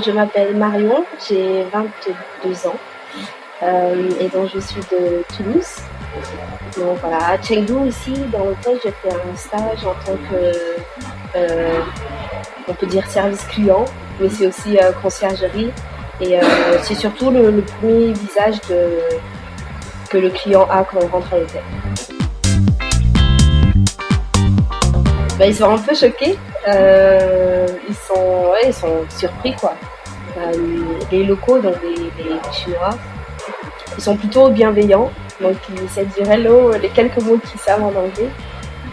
je m'appelle Marion, j'ai 22 ans et donc je suis de Toulouse. Donc voilà, à Chengdu ici, dans l'hôtel, j'ai fait un stage en tant que, on peut dire service client, mais c'est aussi conciergerie. Et c'est surtout le premier visage que le client a quand on rentre à l'hôtel. Ben, ils sont un peu choqués, ils sont surpris quoi. Les locaux, donc les Chinois, ils sont plutôt bienveillants, donc ils essaient de dire hello, les quelques mots qu'ils savent en anglais.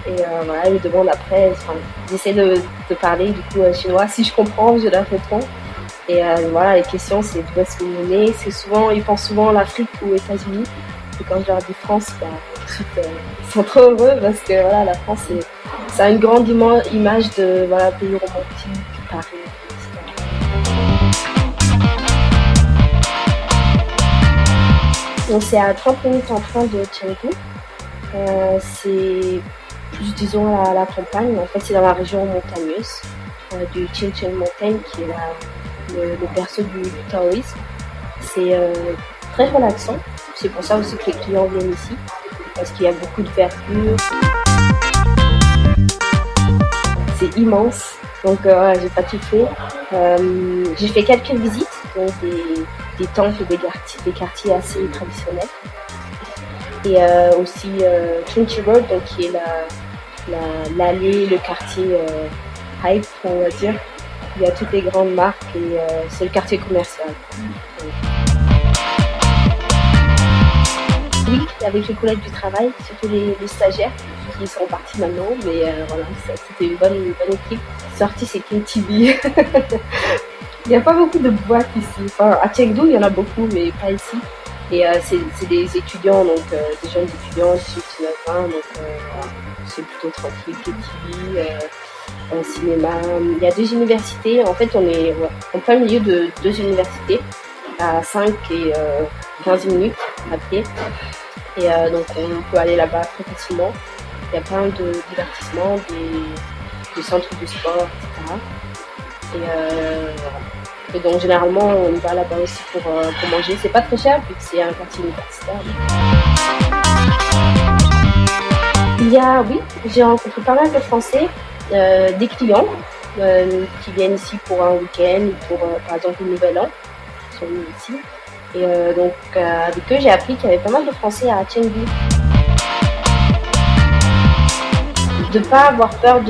Et voilà, ils me demandent après, j'essaie de parler du coup chinois, si je comprends, je leur réponds. Et voilà, les questions c'est d'où est-ce que vous venez, ils pensent souvent à l'Afrique ou aux États-Unis. Et quand je leur dis France, bah, tout de suite, ils sont trop heureux parce que voilà, la France, ça a une grande image de voilà, pays romantique, Paris, etc. Donc c'est à 30 minutes en train de Chengdu. C'est plus, disons, à la campagne. En fait, c'est dans la région montagneuse du Qinghai Mountain, qui est le berceau du taoïsme. C'est très relaxant. C'est pour ça aussi que les clients viennent ici, parce qu'il y a beaucoup de verdure. C'est immense, donc j'ai pas tout fait. J'ai fait quelques visites, donc des temples, des quartiers assez traditionnels. Et aussi Kimchi Road, donc qui est l'allée, le quartier hype, on va dire. Il y a toutes les grandes marques et c'est le quartier commercial. Oui, avec les collègues du travail, surtout les stagiaires qui sont partis maintenant, mais voilà, c'était une bonne équipe. Sortie, c'est KTV. Il n'y a pas beaucoup de boîtes ici. Enfin, à Chengdu, il y en a beaucoup, mais pas ici. Et c'est des étudiants, donc des jeunes étudiants, 18-19 ans, donc c'est plutôt tranquille, KTV, un cinéma. Il y a 2 universités, en fait on est en plein milieu de 2 universités, à 5 et 15 minutes à pied. Et donc on peut aller là-bas très facilement. Il y a plein de divertissements, des centres de sport, etc. Et voilà. Et donc généralement on va là-bas aussi pour manger. C'est pas très cher vu que c'est un quartier universitaire. Oui, j'ai rencontré pas mal de Français, des clients qui viennent ici pour un week-end ou pour par exemple le Nouvel An, qui sont venus ici. Et donc avec eux j'ai appris qu'il y avait pas mal de Français à Chengdu. De pas avoir peur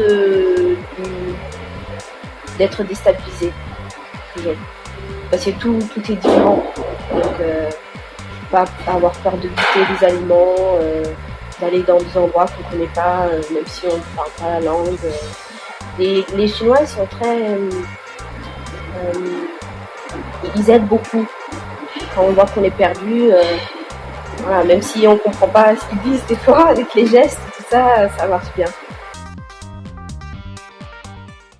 d'être déstabilisé. Parce que tout est différent. Donc, pas avoir peur de goûter des aliments, d'aller dans des endroits qu'on ne connaît pas, même si on ne parle pas la langue. Les Chinois, ils sont très. Ils aident beaucoup. Quand on voit qu'on est perdu, voilà, même si on ne comprend pas ce qu'ils disent, des fois, avec les gestes, tout ça, ça marche bien.